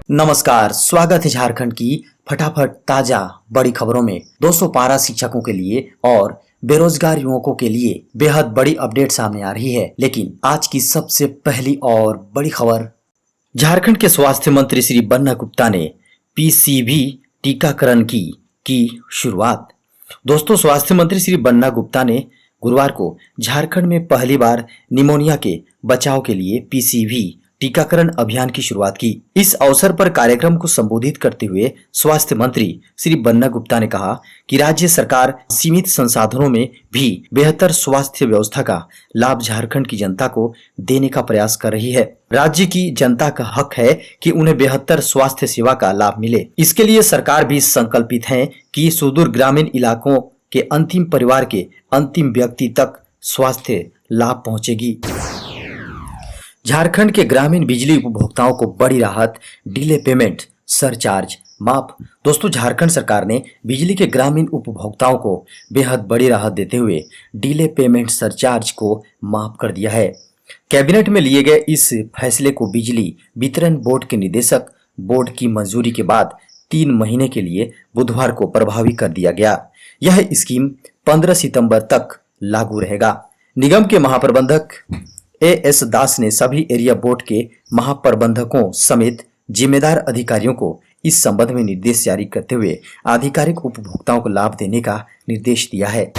नमस्कार, स्वागत है झारखंड की फटाफट ताजा बड़ी खबरों में। दोस्तों, पारा शिक्षकों के लिए और बेरोजगार युवकों के लिए बेहद बड़ी अपडेट सामने आ रही है। लेकिन आज की सबसे पहली और बड़ी खबर, झारखंड के स्वास्थ्य मंत्री श्री बन्ना गुप्ता ने पीसीवी टीकाकरण की शुरुआत। दोस्तों, स्वास्थ्य मंत्री श्री बन्ना गुप्ता ने गुरुवार को झारखंड में पहली बार निमोनिया के बचाव के लिए पीसीवी टीकाकरण अभियान की शुरुआत की। इस अवसर पर कार्यक्रम को संबोधित करते हुए स्वास्थ्य मंत्री श्री बन्ना गुप्ता ने कहा कि राज्य सरकार सीमित संसाधनों में भी बेहतर स्वास्थ्य व्यवस्था का लाभ झारखंड की जनता को देने का प्रयास कर रही है। राज्य की जनता का हक है कि उन्हें बेहतर स्वास्थ्य सेवा का लाभ मिले। इसके लिए सरकार भी संकल्पित है कि सुदूर ग्रामीण इलाकों के अंतिम परिवार के अंतिम व्यक्ति तक स्वास्थ्य लाभ पहुंचेगी। झारखंड के ग्रामीण बिजली उपभोक्ताओं को बड़ी राहत, डिले पेमेंट सरचार्ज माफ। दोस्तों, झारखंड सरकार ने बिजली के ग्रामीण उपभोक्ताओं को बेहद बड़ी राहत देते हुए डिले पेमेंट सरचार्ज को माफ कर दिया है। कैबिनेट में लिए गए इस फैसले को बिजली वितरण बोर्ड के निदेशक बोर्ड की मंजूरी के बाद 3 महीने के लिए बुधवार को प्रभावी कर दिया गया। यह स्कीम 15 सितंबर तक लागू रहेगा। निगम के महाप्रबंधक एएस दास ने सभी एरिया बोर्ड के महाप्रबंधकों समेत जिम्मेदार अधिकारियों को इस संबंध में निर्देश जारी करते हुए आधिकारिक उपभोक्ताओं को लाभ देने का निर्देश दिया है।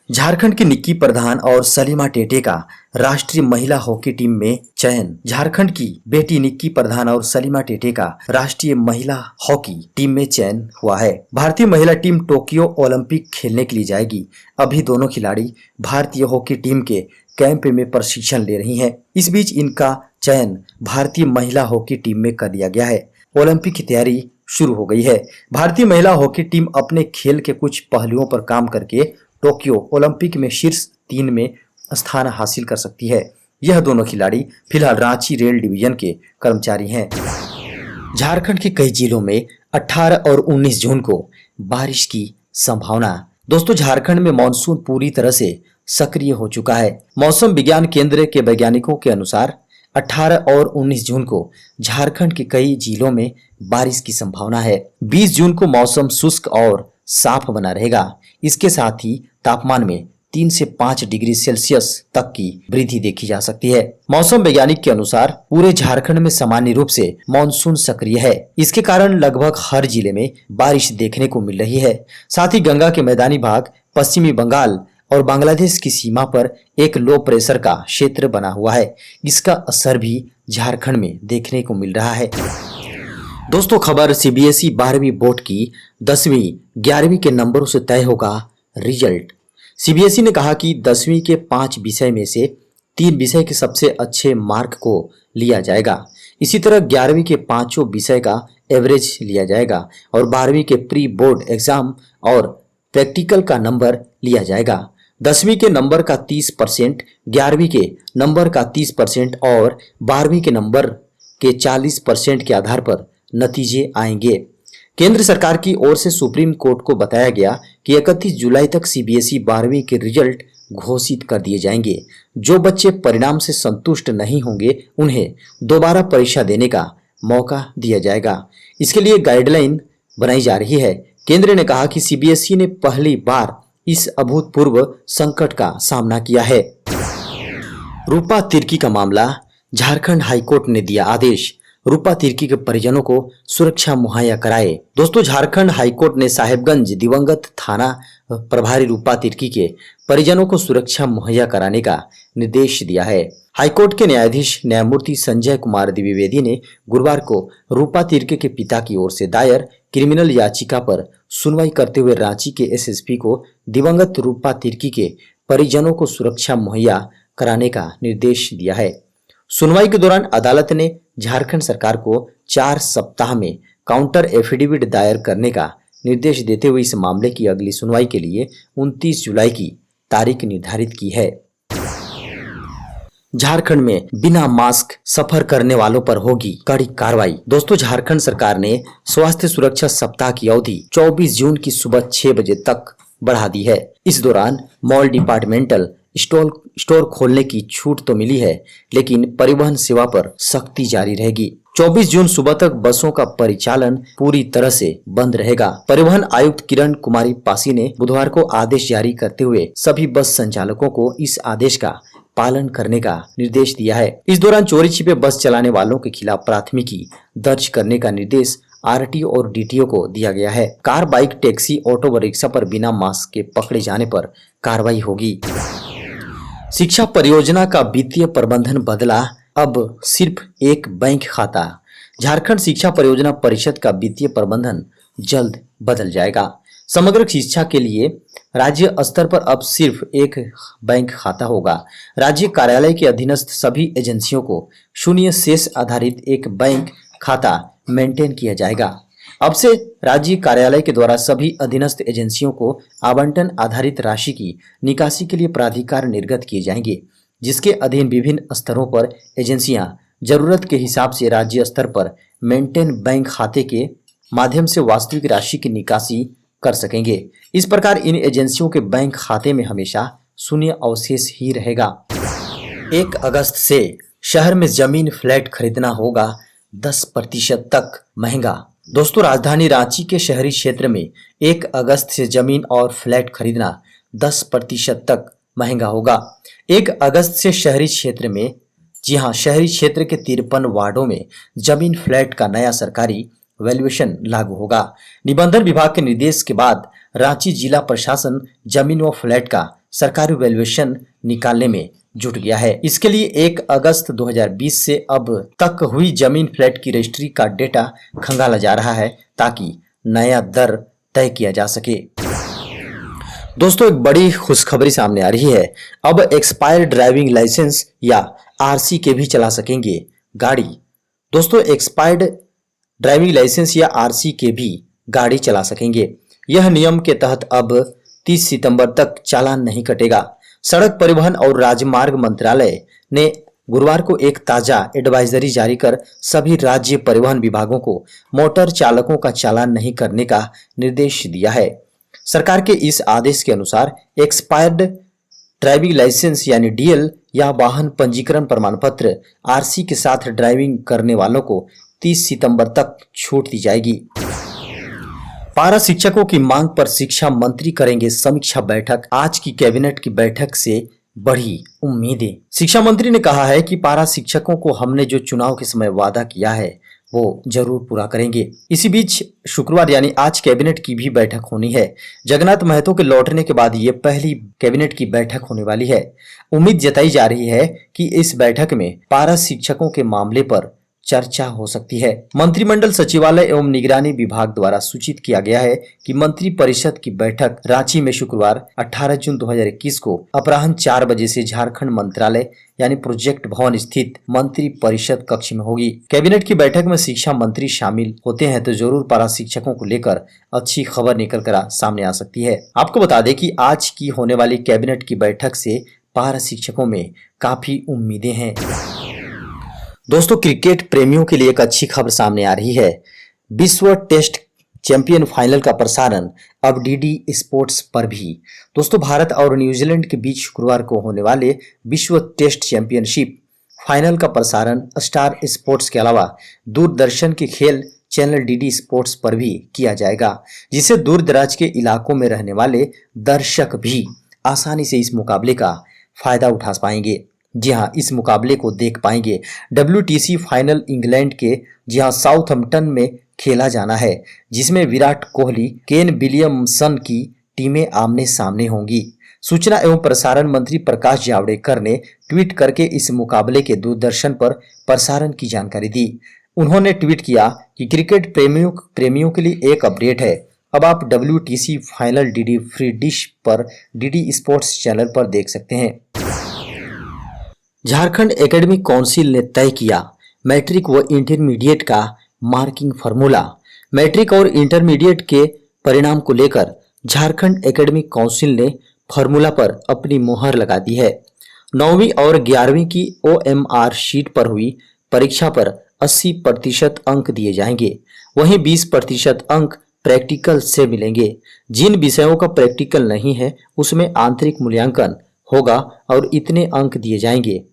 झारखंड की निक्की प्रधान और सलीमा टेटे का राष्ट्रीय महिला हॉकी टीम में चयन। झारखंड की बेटी निक्की प्रधान और सलीमा टेटे का राष्ट्रीय महिला हॉकी टीम में चयन हुआ है। भारतीय महिला टीम टोक्यो ओलंपिक खेलने के लिए जाएगी। अभी दोनों खिलाड़ी भारतीय हॉकी टीम के कैंप में प्रशिक्षण ले रही हैं। इस बीच इनका चयन भारतीय महिला हॉकी टीम में कर दिया गया है। ओलंपिक की तैयारी शुरू हो गई है। भारतीय महिला हॉकी टीम अपने खेल के कुछ पहलुओं पर काम करके टोक्यो ओलंपिक में शीर्ष 3 में स्थान हासिल कर सकती है। यह दोनों खिलाड़ी फिलहाल रांची रेल डिवीजन के कर्मचारी हैं। झारखंड के कई जिलों में 18 और 19 जून को बारिश की संभावना। दोस्तों, झारखंड में मानसून पूरी तरह से सक्रिय हो चुका है। मौसम विज्ञान केंद्र के वैज्ञानिकों के अनुसार 18 और 19 जून को झारखंड के कई जिलों में बारिश की संभावना है। 20 जून को मौसम शुष्क और साफ बना रहेगा। इसके साथ ही तापमान में 3 से 5 डिग्री सेल्सियस तक की वृद्धि देखी जा सकती है। मौसम वैज्ञानिक के अनुसार पूरे झारखंड में सामान्य रूप से मानसून सक्रिय है। इसके कारण लगभग हर जिले में बारिश देखने को मिल रही है। साथ ही गंगा के मैदानी भाग, पश्चिमी बंगाल और बांग्लादेश की सीमा पर एक लो प्रेशर का क्षेत्र बना हुआ है। इसका असर भी झारखंड में देखने को मिल रहा है। दोस्तों, खबर सीबीएसई 12वीं बोर्ड की 10वीं 11वीं के नंबरों से तय होगा रिजल्ट। सीबीएसई ने कहा कि 10वीं के 5 विषय में से 3 विषय के सबसे अच्छे मार्क को लिया जाएगा। इसी तरह 11वीं के 5 विषय का एवरेज लिया जाएगा और 12वीं के प्री बोर्ड एग्जाम और प्रैक्टिकल का नंबर लिया जाएगा। 10वीं के नंबर का 30%, 11वीं के नंबर का 30% और 12वीं के नंबर के 40% के आधार पर नतीजे आएंगे। केंद्र सरकार की ओर से सुप्रीम कोर्ट को बताया गया कि 31 जुलाई तक सीबीएसई 12वीं के रिजल्ट घोषित कर दिए जाएंगे। जो बच्चे परिणाम से संतुष्ट नहीं होंगे उन्हें दोबारा परीक्षा देने का मौका दिया जाएगा। इसके लिए गाइडलाइन बनाई जा रही है। केंद्र ने कहा कि सीबीएसई ने पहली बार इस अभूतपूर्व संकट का सामना किया है। रूपा तिर्की का मामला, झारखंड हाईकोर्ट ने दिया आदेश। रूपा तिर्की के परिजनों को सुरक्षा मुहैया कराए। दोस्तों, झारखंड हाईकोर्ट ने साहेबगंज दिवंगत थाना प्रभारी रूपा तिर्की के परिजनों को सुरक्षा मुहैया कराने का निर्देश दिया है। हाईकोर्ट के न्यायाधीश न्यायमूर्ति संजय कुमार द्विवेदी ने गुरुवार को रूपा तिर्की के पिता की ओर से दायर क्रिमिनल याचिका पर सुनवाई करते हुए रांची के एसएसपी को दिवंगत रूपा तिर्की के परिजनों को सुरक्षा मुहैया कराने का निर्देश दिया है। सुनवाई के दौरान अदालत ने झारखंड सरकार को 4 सप्ताह में काउंटर एफिडेविट दायर करने का निर्देश देते हुए इस मामले की अगली सुनवाई के लिए 29 जुलाई की तारीख निर्धारित की है। झारखंड में बिना मास्क सफर करने वालों पर होगी कड़ी कार्रवाई। दोस्तों, झारखंड सरकार ने स्वास्थ्य सुरक्षा सप्ताह की अवधि 24 जून की सुबह 6 बजे तक बढ़ा दी है। इस दौरान मॉल, डिपार्टमेंटल स्टोर खोलने की छूट तो मिली है, लेकिन परिवहन सेवा पर सख्ती जारी रहेगी। 24 जून सुबह तक बसों का परिचालन पूरी तरह से बंद रहेगा। परिवहन आयुक्त किरण कुमारी पासी ने बुधवार को आदेश जारी करते हुए सभी बस संचालकों को इस आदेश का पालन करने का निर्देश दिया है। इस दौरान चोरी छिपे बस चलाने वालों के खिलाफ प्राथमिकी दर्ज करने का निर्देश आरटीओ और डीटीओ को दिया गया है। कार, बाइक, टैक्सी, ऑटो व रिक्शा पर बिना मास्क के पकड़े जाने पर कार्रवाई होगी। शिक्षा परियोजना का वित्तीय प्रबंधन बदला, अब सिर्फ एक बैंक खाता। झारखंड शिक्षा परियोजना परिषद का वित्तीय प्रबंधन जल्द बदल जाएगा। समग्र शिक्षा के लिए राज्य स्तर पर अब सिर्फ एक बैंक खाता होगा। राज्य कार्यालय के अधीनस्थ सभी एजेंसियों को शून्य शेष आधारित एक बैंक खाता मेंटेन किया जाएगा। अब से राज्य कार्यालय के द्वारा सभी अधीनस्थ एजेंसियों को आवंटन आधारित राशि की निकासी के लिए प्राधिकार निर्गत किए जाएंगे, जिसके अधीन विभिन्न स्तरों पर एजेंसियां जरूरत के हिसाब से राज्य स्तर पर मेंटेन बैंक खाते के माध्यम से वास्तविक राशि की निकासी कर सकेंगे। इस प्रकार इन एजेंसियों के बैंक खाते में हमेशा शून्य अवशेष ही रहेगा। 1 अगस्त से शहर में जमीन फ्लैट खरीदना होगा 10% तक महंगा। दोस्तों, राजधानी रांची के शहरी क्षेत्र में 1 अगस्त से जमीन और फ्लैट खरीदना 10% तक महंगा होगा। 1 अगस्त से शहरी क्षेत्र में, जी हां, शहरी क्षेत्र के 53 वार्डों में जमीन फ्लैट का नया सरकारी वैल्यूएशन लागू होगा। निबंधन विभाग के निर्देश के बाद रांची जिला प्रशासन जमीन व फ्लैट का सरकारी वैल्यूएशन निकालने में जुट गया है। इसके लिए 1 अगस्त 2020 से अब तक हुई जमीन फ्लैट की रजिस्ट्री का डेटा खंगाला जा रहा है, ताकि नया दर तय किया जा सके। दोस्तों, एक बड़ी खुशखबरी सामने आ रही है। अब एक्सपायर्ड ड्राइविंग लाइसेंस या आरसी के भी चला सकेंगे गाड़ी। दोस्तों, एक्सपायर्ड ड्राइविंग लाइसेंस या आरसी के भी गाड़ी चला सकेंगे। यह नियम के तहत अब 30 सितंबर तक चालान नहीं कटेगा। सड़क परिवहन और राजमार्ग मंत्रालय ने गुरुवार को एक ताजा एडवाइजरी जारी कर सभी राज्य परिवहन विभागों को मोटर चालकों का चालान नहीं करने का निर्देश दिया है। सरकार के इस आदेश के अनुसार एक्सपायर्ड ड्राइविंग लाइसेंस यानी डीएल या वाहन पंजीकरण प्रमाण पत्र आरसी के साथ ड्राइविंग करने वालों को 30 सितंबर तक छूट दी जाएगी। पारा शिक्षकों की मांग पर शिक्षा मंत्री करेंगे समीक्षा बैठक। आज की कैबिनेट की बैठक से बढ़ी उम्मीदें। शिक्षा मंत्री ने कहा है कि पारा शिक्षकों को हमने जो चुनाव के समय वादा किया है वो जरूर पूरा करेंगे। इसी बीच शुक्रवार यानी आज कैबिनेट की भी बैठक होनी है। जगन्नाथ महतो के लौटने के बाद ये पहली कैबिनेट की बैठक होने वाली है। उम्मीद जताई जा रही है कि इस बैठक में पारा शिक्षकों के मामले पर चर्चा हो सकती है। मंत्रिमंडल सचिवालय एवं निगरानी विभाग द्वारा सूचित किया गया है कि मंत्री परिषद की बैठक रांची में शुक्रवार 18 जून 2021 को अपराह्न 4 बजे से झारखंड मंत्रालय यानी प्रोजेक्ट भवन स्थित मंत्री परिषद कक्ष में होगी। कैबिनेट की बैठक में शिक्षा मंत्री शामिल होते हैं तो जरूर पारा शिक्षकों को लेकर अच्छी खबर निकल कर सामने आ सकती है। आपको बता दें कि आज की होने वाली कैबिनेट की बैठक से पारा शिक्षकों में काफी उम्मीदें हैं। दोस्तों, क्रिकेट प्रेमियों के लिए एक अच्छी खबर सामने आ रही है। विश्व टेस्ट चैंपियन फाइनल का प्रसारण अब डीडी स्पोर्ट्स पर भी। दोस्तों, भारत और न्यूजीलैंड के बीच शुक्रवार को होने वाले विश्व टेस्ट चैंपियनशिप फाइनल का प्रसारण स्टार स्पोर्ट्स के अलावा दूरदर्शन के खेल चैनल डीडी स्पोर्ट्स पर भी किया जाएगा, जिससे दूर दराज के इलाकों में रहने वाले दर्शक भी आसानी से इस मुकाबले का फायदा उठा पाएंगे। जी हाँ, इस मुकाबले को देख पाएंगे। WTC फाइनल इंग्लैंड के साउथहैम्पटन में खेला जाना है, जिसमें विराट कोहली, केन विलियमसन की टीमें आमने सामने होंगी। सूचना एवं प्रसारण मंत्री प्रकाश जावड़ेकर ने ट्वीट करके इस मुकाबले के दूरदर्शन पर प्रसारण की जानकारी दी। उन्होंने ट्वीट किया कि क्रिकेट प्रेमियों के लिए एक अपडेट है। अब आप WTC final DD free dish पर डीडी स्पोर्ट्स चैनल पर देख सकते हैं। झारखंड एकेडमिक काउंसिल ने तय किया मैट्रिक व इंटरमीडिएट का मार्किंग फार्मूला। मैट्रिक और इंटरमीडिएट के परिणाम को लेकर झारखंड एकेडमिक काउंसिल ने फार्मूला पर अपनी मुहर लगा दी है। 9वीं और 11वीं की OMR शीट पर हुई परीक्षा पर 80% अंक दिए जाएंगे, वहीं 20% अंक प्रैक्टिकल से मिलेंगे। जिन विषयों का प्रैक्टिकल नहीं है उसमें आंतरिक मूल्यांकन होगा और इतने अंक दिए जाएंगे।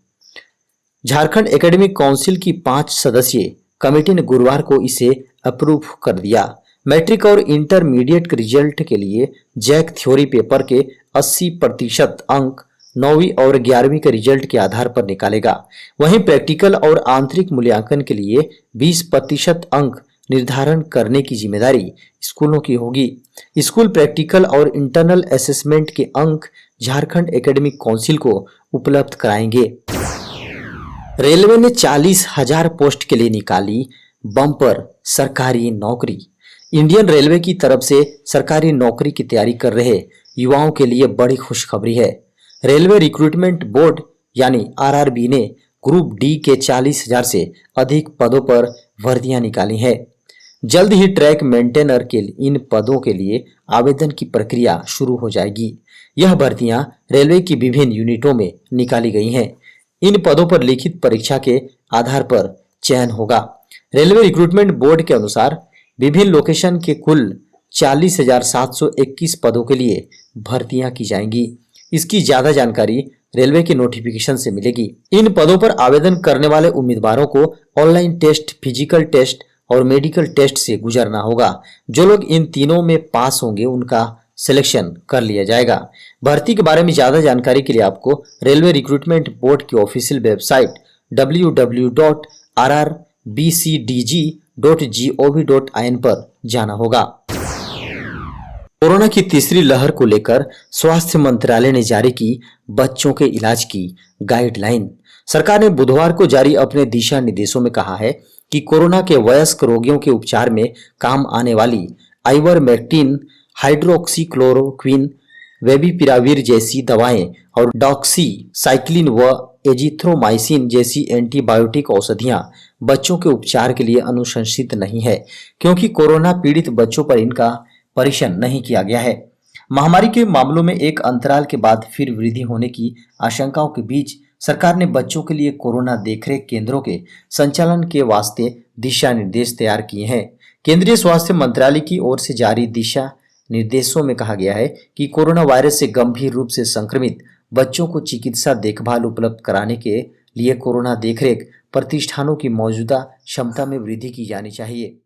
झारखंड एकेडमिक काउंसिल की 5 सदस्यीय कमेटी ने गुरुवार को इसे अप्रूव कर दिया। मैट्रिक और इंटरमीडिएट के रिजल्ट के लिए जैक थ्योरी पेपर के 80% अंक 9वीं और 11वीं के रिजल्ट के आधार पर निकालेगा। वहीं प्रैक्टिकल और आंतरिक मूल्यांकन के लिए 20% अंक निर्धारण करने की जिम्मेदारी स्कूलों की होगी। स्कूल प्रैक्टिकल और इंटरनल असेसमेंट के अंक झारखंड एकेडमिक काउंसिल को उपलब्ध कराएंगे। रेलवे ने 40,000 पोस्ट के लिए निकाली बम्पर सरकारी नौकरी। इंडियन रेलवे की तरफ से सरकारी नौकरी की तैयारी कर रहे युवाओं के लिए बड़ी खुशखबरी है। रेलवे रिक्रूटमेंट बोर्ड यानी आरआरबी ने ग्रुप डी के 40,000 से अधिक पदों पर भर्तियां निकाली हैं। जल्द ही ट्रैक मेंटेनर के इन पदों के लिए आवेदन की प्रक्रिया शुरू हो जाएगी। यह भर्तियां रेलवे की विभिन्न यूनिटों में निकाली गई हैं। इन पदों पर लिखित परीक्षा के आधार पर चयन होगा। रेलवे रिक्रूटमेंट बोर्ड के अनुसार विभिन्न लोकेशन के कुल 40,721 पदों के लिए भर्तियां की जाएंगी। इसकी ज्यादा जानकारी रेलवे के नोटिफिकेशन से मिलेगी। इन पदों पर आवेदन करने वाले उम्मीदवारों को ऑनलाइन टेस्ट, फिजिकल टेस्ट और मेडिकल टेस्ट से गुजरना होगा। जो लोग इन तीनों में पास होंगे उनका सिलेक्शन कर लिया जाएगा। भर्ती के बारे में ज्यादा जानकारी के लिए आपको रेलवे रिक्रूटमेंट बोर्ड की ऑफिशियल वेबसाइट www.rrbcdg.gov.in पर जाना होगा। कोरोना की तीसरी लहर को लेकर स्वास्थ्य मंत्रालय ने जारी की बच्चों के इलाज की गाइडलाइन। सरकार ने बुधवार को जारी अपने दिशा निर्देशों में कहा है कि कोरोना के वयस्क रोगियों के उपचार में काम आने वाली आइवरमेक्टिन, हाइड्रोक्सीक्लोरोक्विन, वेबिपिराविर जैसी दवाएं और डॉक्सीसाइक्लिन व एजिथ्रोमाइसिन जैसी एंटीबायोटिक औषधियां बच्चों के उपचार के लिए अनुशंसित नहीं है, क्योंकि कोरोना पीड़ित बच्चों पर इनका परीक्षण नहीं किया गया है। महामारी के मामलों में एक अंतराल के बाद फिर वृद्धि होने की आशंकाओं के बीच सरकार ने बच्चों के लिए कोरोना देखरेख केंद्रों के संचालन के वास्ते दिशा निर्देश तैयार किए हैं। केंद्रीय स्वास्थ्य मंत्रालय की ओर से जारी दिशा निर्देशों में कहा गया है कि कोरोना वायरस से गंभीर रूप से संक्रमित बच्चों को चिकित्सा देखभाल उपलब्ध कराने के लिए कोरोना देखरेख प्रतिष्ठानों की मौजूदा क्षमता में वृद्धि की जानी चाहिए।